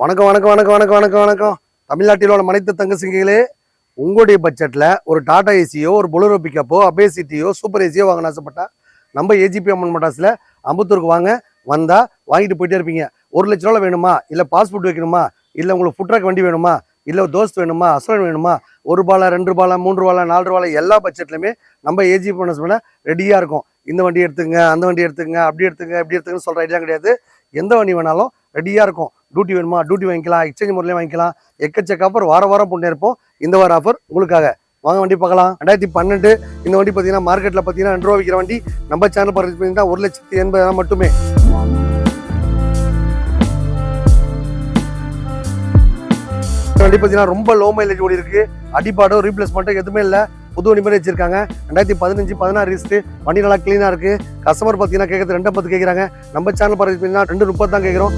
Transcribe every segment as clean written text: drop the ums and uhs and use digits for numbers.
வணக்கம் வணக்கம் வணக்கம் வணக்கம் வணக்கம் வணக்கம் தமிழ்நாட்டில் உள்ள மனித தங்க சிங்கிகளே, உங்களுடைய பட்ஜெட்டில் ஒரு டாடா ஏசியோ, ஒரு பொலரோ பிக்கப்போ, அபேசிட்டியோ, சூப்பர் ஏசியோ வாங்கணும் ஆசைப்பட்டா நம்ம ஏஜிபி அம்மன் மட்டாஸில் அம்பத்தூருக்கு வாங்க. வந்தால் வாங்கிட்டு போயிட்டே இருப்பீங்க. 1,00,000 வேணுமா, இல்லை பாஸ்போர்ட் வைக்கணுமா, இல்லை உங்களுக்கு ஃபுட் ட்ரக் வண்டி வேணுமா, இல்லை தோஸ்த் வேணுமா, அசலன் வேணுமா, 1 ரூபாய் 2 ரூபாய் 3 ரூபாய் 4 ரூபாய் எல்லா பட்ஜெட்லையுமே நம்ம ஏஜிபி மட்டாஸ் பண்ண ரெடியாக இருக்கும். இந்த வண்டி எடுத்துங்க, அந்த வண்டி எடுத்துங்க, அப்படி எடுத்துங்க, இப்படி எடுத்துங்கன்னு சொல்கிற ஐடியா கிடையாது. எந்த வண்டி வேணாலும் ரெடியாக இருக்கும். டியூட்டி வேணுமா டியூட்டி வாங்கிக்கலாம், எக்ஸ்சேஞ்ச் முறையிலே வாங்கிக்கலாம். எக்கச்சக்க ஆஃபர் வாரம் போட்டு இருப்போம். இந்த வார ஆஃபர் உங்களுக்காக. வாங்க வண்டி பார்க்கலாம். 2012 இந்த வண்டி பார்த்தீங்கன்னா மார்க்கெட்டில் பார்த்தீங்கன்னா 2 ரூபா விற்கிற வண்டி நம்ம சேனல் பார்த்தீங்கன்னா 1,80,000 மட்டுமே. வண்டி பார்த்தீங்கன்னா ரொம்ப லோ மைலேஜ் ஓடி இருக்கு. அடிப்பாடோ ரீப்ளேஸ்மெண்ட்டோ எதுவுமே இல்லை. புது வண்டி மாதிரி வச்சிருக்காங்க. 2015-16 ரிஸ்ட். வண்டி நல்லா கிளீனாக இருக்கு. கஸ்டமர் பார்த்தீங்கன்னா கேட்கறது 2.10 கேட்குறாங்க. நம்ம சேனல் பார்த்தீங்கன்னா 2.30 தான் கேட்குறோம்.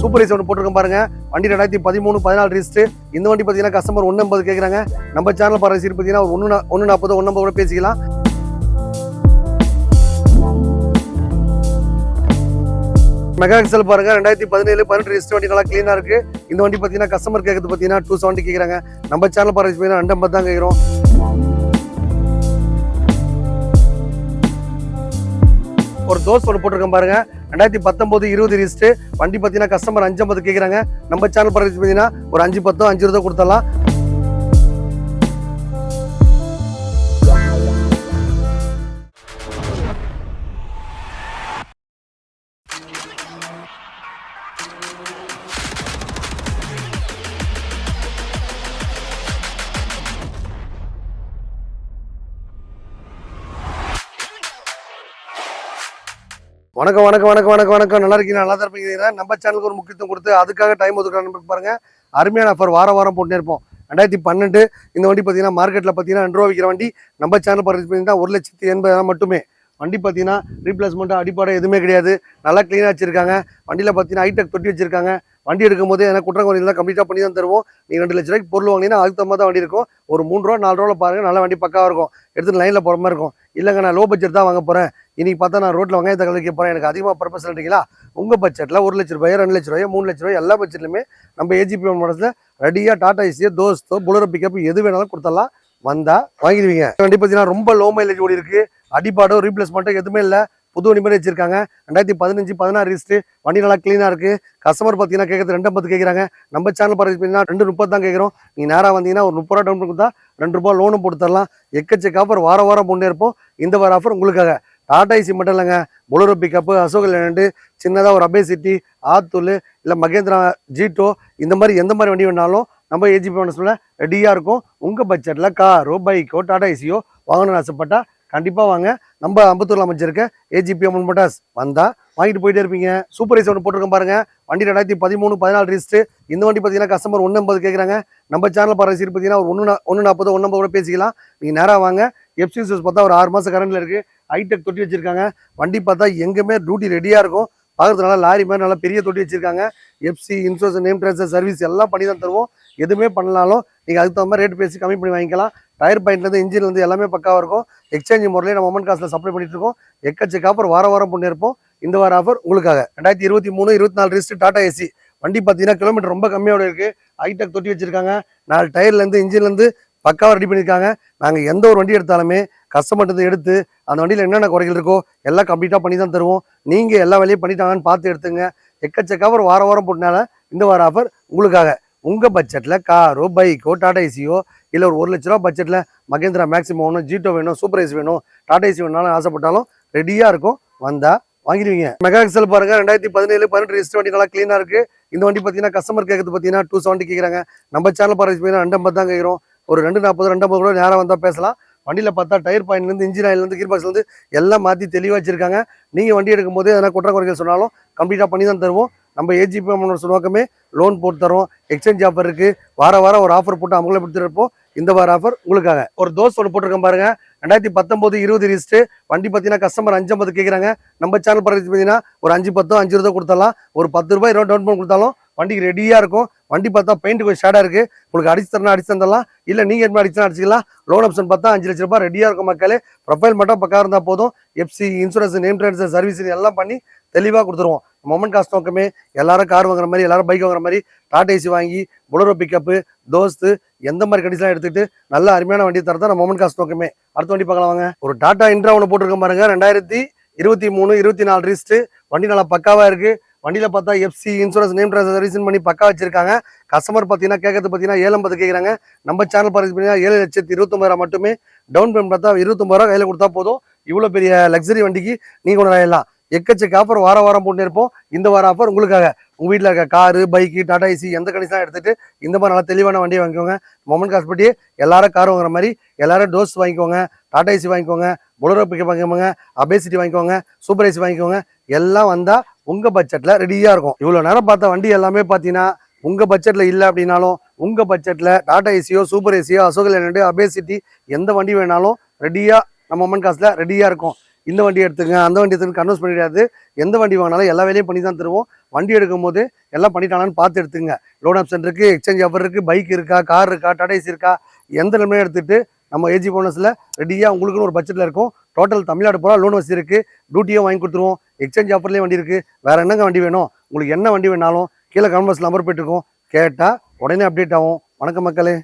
சூப்பர் ஏசி ஒன்று போட்டிருக்கோம் பாருங்க. வண்டி 2013-14 ரிஸ்ட். இந்த வண்டி பார்த்தீங்கன்னா கஸ்டமர் 1.80 கேட்குறாங்க. நம்ம சேனல் பாருங்க சீட் பார்த்தீங்கன்னா 1.40 1.50 கூட பேசிக்கலாம். மெகா எக்ஸல் பாருங்க. 2017-18 ரிஸ்ட் வண்டி நல்லா கிளீனா இருக்கு. இந்த வண்டி பார்த்தீங்கன்னா கஸ்டமர் கேட்கறது பார்த்தீங்கன்னா 270 கேட்குறாங்க. நம்ம சேனல் பாருங்க பார்த்தீங்கன்னா 2.50 தான் கேட்குறோம். ஒரு தோஸ் ஒன்று போட்டிருக்கோம் பாருங்க. 2019-20 ரிஸ்ட். வண்டி பார்த்தீங்கன்னா கஸ்டமர் 5.50 கேட்குறாங்க. நம்ம சேனல் பாருங்க பார்த்தீங்கன்னா ஒரு 5-10 5 கொடுத்துடலாம். வணக்கம் வணக்கம் வணக்கம் வணக்கம் வணக்கம் நல்லா இருக்கீங்க, நல்லா தான் இருப்பீங்க. நம்ம சேனலுக்கு ஒரு முக்கியத்துவம் கொடுத்து அதுக்காக டைம் ஒதுக்கலாம் பாருங்க. அருமையான ஆஃபர் வாரம் போட்டுனே இருப்போம். 2012 இந்த வண்டி பார்த்தீங்கன்னா மார்க்கெட்டில் பார்த்தீங்கன்னா 2 ரூபா விற்கிற வண்டி நம்ம சேனல் பார்த்தீங்கன்னா 1,80,000 மட்டுமே. வண்டி பார்த்தீங்கன்னா ரீப்ளேஸ்மெண்ட் அடிப்பாடம் எதுவுமே கிடையாது. நல்லா க்ளீனாக வச்சிருக்காங்க. வண்டியில் பார்த்தீங்கன்னா ஹைடெக் தொட்டி வச்சிருக்காங்க. வண்டி எடுக்கும் போது ஏன்னா குற்றங்குறையெல்லாம் கம்ப்ளீட்டாக பண்ணி தான் தருவோம். நீங்கள் 2 லட்ச ரூபாய்க்கு பொருள் வாங்கினீங்கன்னா அதுக்கு தகுந்த தான் வண்டி இருக்கும். ஒரு 3 ரூபா 4 ரூபாய் பாருங்கள், நல்ல வண்டி பக்காவாக இருக்கும். எடுத்துட்டு லைனில் போகிற மாதிரி இருக்கும். இல்லைங்க நான் லோ பட்ஜெட் தான் வாங்க போகிறேன், இன்னைக்கு பார்த்தா நான் ரோட்டில் வெங்காயத்தை கலக்க போகிறேன், எனக்கு அதிகமாக பர்பஸ் இல்லைங்களா, உங்கள் பட்ஜெட்டில் 1 லட்ச ரூபாய் 2 லட்ச ரூபாய் 3 லட்ச ரூபாய் எல்லா பட்ஜெட்லையுமே நம்ம ஏஜிபி மாடல்ஸில் ரெடியாக டாடா ஏசியோ தோஸ்தோ பொலரோ பிக்கப் எது வேணாலும் கொடுத்துடலாம். வந்தா வாங்கிடுவீங்க. வண்டி பார்த்தீங்கன்னா ரொம்ப லோ மைலேஜ் ஓடி இருக்கு. அடிப்பாடோ ரீப்ளேஸ்மெண்ட்டோ எதுவுமே இல்லை. புது வண்டி மாதிரி வச்சிருக்காங்க. 2015-16 ரிஸ்ட். வண்டி நல்லா கிளீனாக இருக்கு. கஸ்டமர் பார்த்தீங்கன்னா கேட்கறது 2.10 கேட்குறாங்க. நம்ம சேனல் பார்த்தீங்கன்னா 2.30 தான் கேட்குறோம். நீங்கள் நேராக வந்தீங்கன்னா ஒரு 30 ரூபா டவுன் கொடுத்தா 2 ரூபாய் லோனும் போட்டு தரலாம். எக்கச்சக்க ஆஃபர் வாரம் போட்டே இருப்போம். இந்த வார ஆஃபர் உங்களுக்காக. டாடா ஏசி மட்டும் இல்லைங்க, பொலரோ பிக்கப்பு, அசோக் லேலண்ட், சின்னதாக ஒரு அபேசிட்டி, ஆத்தூல், இல்லை மகேந்திரா ஜீட்டோ, இந்த மாதிரி எந்த மாதிரி வண்டி வேணாலும் நம்ம ஏஜிபி மனசுல ரெடியாக இருக்கும். உங்கள் பட்ஜெட்டில் காரோ பைக்கோ டாடா ஏசியோ வாங்கணும்னு ஆசைப்பட்டா கண்டிப்பாக வாங்க. நம்ம அம்பத்தூரில் அமைச்சிருக்க ஏஜிபி அம்மன் மட்டாஸ் வந்தால் வாங்கிட்டு போயிட்டே இருப்பீங்க. சூப்பர் ஏசி ஒன்று போட்டிருக்கோம் பாருங்க. வண்டி 2013-14 ரிஸ்ட். இந்த வண்டி பார்த்தீங்கன்னா கஸ்டமர் 1.80 கேட்குறாங்க. நம்ம சேனல் பாருங்க சீட் பார்த்தீங்கன்னா ஒரு 1.40 1.50 கூட பேசிக்கலாம். நீங்கள் நேராக வாங்க. எஃப்சி சூஸ் பார்த்தா ஒரு 6 மாதம் கரண்டில் இருக்குது. ஹைடெக் தொட்டி வச்சிருக்காங்க. வண்டி பார்த்தா எங்கேயுமே டியூட்டி ரெடியாக இருக்கும். பார்க்கறதுனால லாரி மாதிரி நல்லா பெரிய தொட்டி வச்சிருக்காங்க. FC insurance name transfer service எல்லாம் பண்ணி தான் தருவோம். எதுவுமே பண்ணலாலும் நீங்கள் அதுக்கு தகுந்த மாதிரி ரேட் பேசி கம்மி பண்ணி வாங்கிக்கலாம். டயர் பாயிண்ட்லேருந்து இன்ஜின்லேருந்து எல்லாமே பக்காவாக இருக்கும். எக்ஸ்சேஞ்ச் முறையிலே நம்ம அமௌண்ட் காசில் சப்ளை பண்ணிட்டு இருக்கோம். எக்கச்சக்க ஆஃபர் வாரம் போட்டு இருப்போம். இந்த வார ஆஃபர் உங்களுக்காக. 2023-24 ரிஸ்ட் டாடா ஏசி. வண்டி பார்த்தீங்கன்னா கிலோமீட்டர் ரொம்ப கம்மியோட இருக்குது. ஹைடெக் தொட்டி வச்சிருக்காங்க. 4 டயர்லேருந்து இன்ஜின்லேருந்து பக்காவாக ரெடி பண்ணியிருக்காங்க. நாங்கள் எந்த ஒரு வண்டி எடுத்தாலுமே கஸ்டமர்கிட்ட எடுத்து அந்த வண்டியில் என்னென்ன குறைகள் இருக்கோ எல்லாம் கம்ப்ளீட்டாக பண்ணி தான் தருவோம். நீங்கள் எல்லா வேலையும் பண்ணிட்டாங்கன்னு பார்த்து எடுத்துங்க. எக்கச்சக்க ஆஃபர் வாரம் போட்டனால இந்த வார ஆஃபர் உங்களுக்காக. உங்கள் பட்ஜெட்டில் காரோ பைக்கோ டாடா ஏசியோ, இல்லை ஒரு 1 லட்ச ரூபா பட்ஜெட்டில் மகேந்திரா மேக்ஸிமம் வேணும், ஜீட்டோ வேணும், சூப்பர் ஏசி வேணும், டாடா ஏசி வேணும்னாலும் ஆசைப்பட்டாலும் ரெடியாக இருக்கும். வந்தால் வாங்கிடுவீங்க. மெகா எக்ஸல் பாருங்க. 2017-18 ரிஸ்ட். வண்டி நல்லா கிளீனாக இருக்குது. இந்த வண்டி பார்த்தீங்கன்னா கஸ்டமர் கேட்கறது பார்த்தீங்கன்னா 270 கேட்குறாங்க. நம்ம சேனல் பாருங்க 2.50 தான் கேட்குறோம். ஒரு 2.40 2.50 கூட நேராக வந்தால் பேசலாம். வண்டியில் பார்த்தா டயர் பாயிண்ட்லேருந்து இன்ஜின் ஆயிலேருந்து கீர் பாக்ஸ்லேருந்து எல்லாம் மாற்றி தெளிவாக வச்சிருக்காங்க. நீங்கள் வண்டி எடுக்கும் போது எதனா குறைகள் சொன்னாலும் கம்ப்ளீட்டாக பண்ணி தான் தருவோம். நம்ம ஏஜிபி அம்மனோட நோக்கமே லோன் போட்டு தரோம். எக்ஸ்சேஞ்ச் ஆஃபர் இருக்குது. வாரம் ஒரு ஆஃபர் போட்டு அவங்களே கொடுத்துருப்போம். இந்த வார ஆஃபர் உங்களுக்காக. ஒரு தோஸ் ஒன்று போட்டிருக்கேன் பாருங்க. 2019-20 ரிஸ்ட். வண்டி பார்த்தீங்கன்னா கஸ்டமர் 5.50 கேட்குறாங்க. நம்ம சேனல் பார்த்தீங்கன்னா ஒரு 5-10 5 கொடுத்தலாம். ஒரு 10 ரூபாய் 20 டவுன் பண்ணி கொடுத்தாலும் வண்டிக்கு ரெடியாக இருக்கும். வண்டி பார்த்தா பெயிண்ட் கொஞ்சம் ஷேடாக இருக்குது, உங்களுக்கு அடிச்சு தரலாம். இல்லை நீங்கள் என்ன அடிச்சுனா அடிச்சிக்கலாம். லோன் ஆப்ஷன் பார்த்தா 5 லட்ச ரூபாய் ரெடியாக இருக்கும் மக்களே. ப்ரொஃபைல் மட்டும் பக்கா இருந்தால் போதும். FC, insurance, name transfer, service எல்லாம் பண்ணி தெளிவாக கொடுத்துருவோம். மொமெண்ட் காசு நோக்கமே எல்லாரும் கார் வாங்குற மாதிரி, எல்லாரும் பைக் வாங்குற மாதிரி டாடா ஏசி வாங்கி பொலரோ பிக்கப்பு, தோஸ்து எந்த மாதிரி கண்டிஷன்லாம் எடுத்துக்கிட்டு நல்ல அருமையான வண்டி தரதான் நம்ம மொமெண்ட் காசு நோக்கமே. அடுத்த வண்டி பார்க்கலாம் வாங்க. ஒரு டாடா இன்ட்ரா ஒன்று போட்டிருக்க பாருங்க, 2023, 24 ரிஸ்ட். வண்டி நல்லா பக்காவா இருக்கு. வண்டியில பார்த்தா FC, insurance, name transfer service பண்ணி பக்கா வச்சிருக்காங்க. கஸ்டமர் பார்த்தீங்கன்னா கேட்கறது பார்த்தீங்கன்னா 750 கேட்குறாங்க. நம்ம சேனல் பார்த்தீங்கன்னா 7,29,000 மட்டுமே. டவுன் பேமெண்ட் பார்த்தா 29,000 கையில் கொடுத்தா போதும். இவ்வளோ பெரிய லக்ஸரி வண்டிக்கு நீங்க கொண்டு வரலாம். எக்கச்சக்க ஆஃபர் வாரம் போட்டு இருப்போம். இந்த வார ஆஃபர் உங்களுக்காக. உங்க வீட்டில் இருக்க காரு, பைக்கு, டாடா ஏசி எந்த கண்டிஷன் எடுத்துட்டு இந்த மாதிரி நல்லா தெளிவான வண்டியை வாங்கிக்கோங்க. மொமெண்ட் காசு பட்டி எல்லாரும் கார் வாங்குற மாதிரி எல்லாரும் டோஸ் வாங்கிக்கோங்க, டாடா ஏசி வாங்கிக்கோங்க, பொலரோ பிக்கப் வாங்கிக்கோங்க, அபேசிட்டி வாங்கிக்கோங்க, சூப்பர் ஏசி வாங்கிக்கோங்க. எல்லாம் வந்தா உங்க பட்ஜெட்ல ரெடியா இருக்கும். இவ்வளவு நேரம் பார்த்த வண்டி எல்லாமே பார்த்தீங்கன்னா உங்க பட்ஜெட்ல இல்லை அப்படின்னாலும் உங்க பட்ஜெட்ல டாடா ஏசியோ, சூப்பர் ஏசியோ, அசோக் லேலண்ட், அபேசிட்டி எந்த வண்டி வேணாலும் ரெடியா நம்ம மொமெண்ட் காசுல ரெடியா இருக்கும். இந்த வண்டி எடுத்துங்க, அந்த வண்டி எடுத்துங்க கன்வெர்ஸ் பண்ணிடாது. எந்த வண்டி வாங்கினாலும் எல்லா வேலையும் பண்ணி தான் தருவோம். வண்டி எடுக்கும் போது எல்லாம் பண்ணிட்டாங்கன்னு பார்த்து எடுத்துங்க. லோன் ஆப்ஷன் இருக்கு, எக்ஸ்சேஞ்ச் ஆஃபர் இருக்கு, பைக் இருக்கா, கார் இருக்கா, டாடா ஏசி இருக்கா, எந்த நிலைமையும் எடுத்துட்டு நம்ம ஏஜி போனஸ்ல ரெடியா உங்களுக்குன்னு ஒரு பட்ஜெட்ல இருக்கும். டோட்டல் தமிழ்நாடு போல லோன் வசதி இருக்கு, டியூட்டியும் வாங்கி கொடுத்துருவோம். எக்ஸ்சேஞ்ச் ஆஃபர்லேயே வண்டி இருக்கு. வேற என்னங்க வண்டி வேணும்? உங்களுக்கு என்ன வண்டி வேணாலும் கீழே கமெண்ட் பாக்ஸ்ல நம்பர் போயிட்டு இருக்கோம், கேட்டா உடனே அப்டேட் ஆகும். வணக்கம் மக்களே.